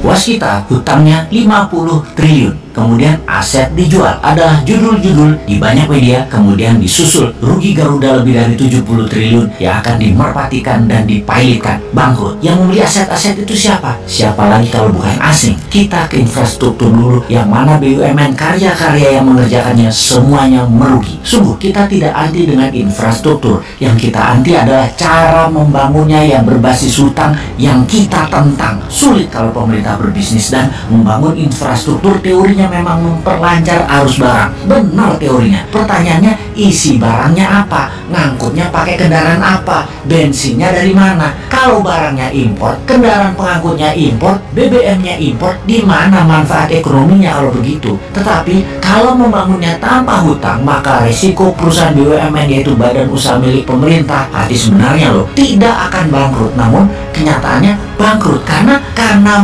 Waskita hutangnya 50 triliun. Kemudian aset dijual adalah judul-judul di banyak media, kemudian disusul rugi Garuda lebih dari 70 triliun yang akan dimerpatikan dan dipilotkan bangkrut. Yang membeli aset-aset itu siapa? Siapa lagi kalau bukan asing? Kita ke infrastruktur dulu, yang mana BUMN karya-karya yang mengerjakannya semuanya merugi. Sungguh kita tidak anti dengan infrastruktur, yang kita anti adalah cara membangunnya yang berbasis hutang yang kita tentang. Sulit kalau pemerintah berbisnis dan membangun infrastruktur. Teorinya memang memperlancar arus barang, benar teorinya. Pertanyaannya, isi barangnya apa? Ngangkutnya pakai kendaraan apa? Bensinnya dari mana? Kalau barangnya impor, kendaraan pengangkutnya impor, BBM-nya impor, di mana manfaat ekonominya kalau begitu? Tetapi kalau membangunnya tanpa hutang, maka resiko perusahaan BUMN, yaitu badan usaha milik pemerintah, hati sebenarnya loh, tidak akan bangkrut. Namun kenyataannya bangkrut karena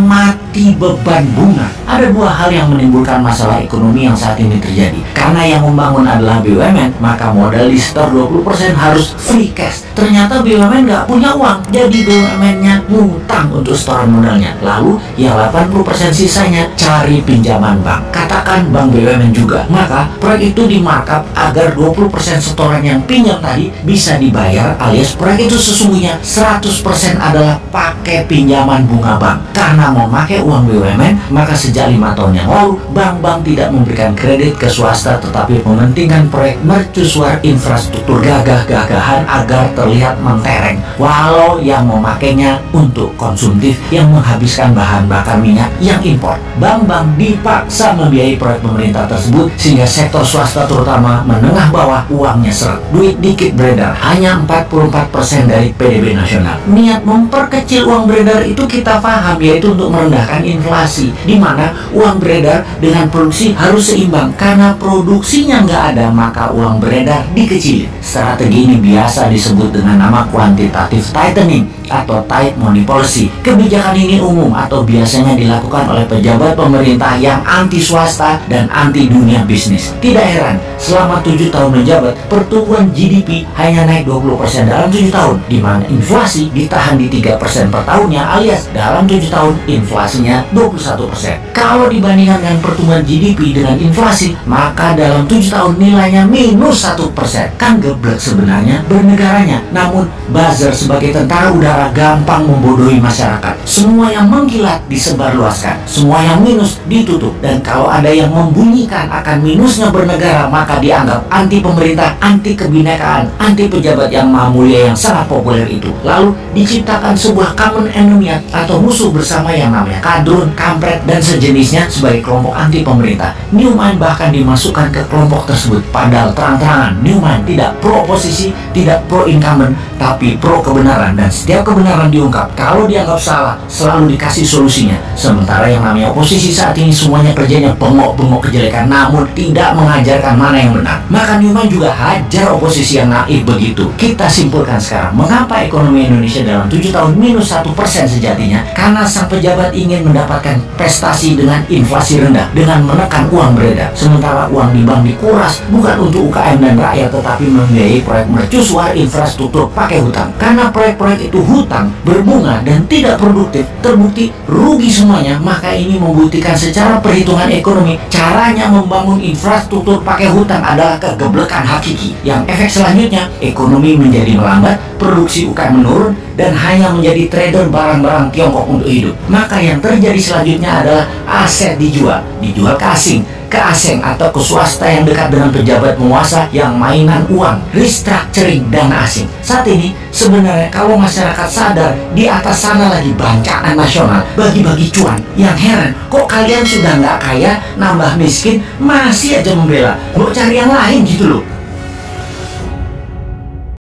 mati beban bunga. Ada dua hal yang menimbulkan masalah ekonomi yang saat ini terjadi. Karena yang membangun adalah BUMN, maka modal di setor 20% harus free cash. Ternyata BUMN nggak punya uang, jadi BUMN-nya ngutang untuk setoran modalnya. Lalu yang 80% sisanya cari pinjaman bank. Katakan bank BUMN juga. Maka proyek itu di-markup agar 20% setoran yang pinjam tadi bisa dibayar, alias proyek itu sesungguhnya 100% adalah pakai pinjaman bunga bank. Karena memakai uang BUMN, maka sejak 5 tahun yang lalu bank-bank tidak memberikan kredit ke swasta, tetapi mementingkan proyek mercusuar infrastruktur gagah-gagahan agar terlihat mentereng, walau yang memakainya untuk konsumtif yang menghabiskan bahan bakar minyak yang impor. Bank-bank dipaksa membiayai proyek pemerintah tersebut sehingga sektor swasta terutama menengah bawah uangnya seret. Duit dikit beredar, hanya 44% dari PDB nasional. Niat memperkecil uang beredar itu kita paham, yaitu untuk merendahkan inflasi, di mana uang beredar dengan produksi harus seimbang. Karena produksinya nggak ada, maka uang beredar dikecilin. Strategi ini biasa disebut dengan nama quantitative tightening atau tight money policy. Kebijakan ini umum atau biasanya dilakukan oleh pejabat pemerintah yang anti swasta dan anti dunia bisnis. Tidak heran, selama 7 tahun menjabat, pertumbuhan GDP hanya naik 20% dalam 7 tahun, di mana inflasi ditahan di 3% per tahunnya, alias dalam 7 tahun inflasinya 21%. Kalau dibandingkan dengan pertumbuhan GDP dengan inflasi, maka dalam 7 tahun nilainya minus 1%. Kan geblek sebenarnya bernegaranya. Namun buzzer sebagai tentara udara gampang membodohi masyarakat. Semua yang mengkilat disebarluaskan, semua yang minus ditutup. Dan kalau ada yang membunyikan akan minusnya bernegara, maka dianggap anti pemerintah, anti kebinekaan, anti pejabat yang maha mulia yang sangat populer itu. Lalu diciptakan sebuah common enemy atau musuh bersama yang namanya kadrun, kampret, dan sejenisnya sebagai kelompok anti pemerintah. Newman bahkan dimasukkan ke kelompok tersebut, padahal terang-terangan Newman tidak pro oposisi, tidak pro incumbent, tapi pro kebenaran. Dan setiap kebenaran diungkap, kalau dianggap salah selalu dikasih solusinya. Sementara yang namanya oposisi saat ini semuanya kerjanya bengok-bengok kejelekan, namun tidak mengajarkan mana yang benar. Maka Newman juga hajar oposisi yang naif begitu. Kita simpulkan sekarang, mengapa ekonomi Indonesia dalam 7 tahun minus 1% sejatinya? Karena sang pejabat ingin mendapatkan prestasi dengan inflasi rendah, dengan menekan uang beredar. Sementara uang di bank dikuras bukan untuk UKM dan rakyat, tetapi membiayai proyek mercusuar infrastruktur pakai hutang. Karena proyek-proyek itu hutang, berbunga, dan tidak produktif, terbukti rugi semuanya. Maka ini membuktikan secara perhitungan ekonomi, caranya membangun infrastruktur pakai hutang adalah kegeblekan hakiki. Yang efek selanjutnya, ekonomi menjadi melambat, produksi UKM menurun, dan hanya menjadi trader barang-barang Tiongkok untuk hidup. Maka yang terjadi selanjutnya adalah aset dijual ke asing atau ke swasta yang dekat dengan pejabat penguasa yang mainan uang, restructuring dana asing. Saat ini sebenarnya kalau masyarakat sadar, di atas sana lagi bancakan nasional bagi-bagi cuan. Yang heran, kok kalian sudah nggak kaya, nambah miskin, masih aja membela, mau cari yang lain gitu loh.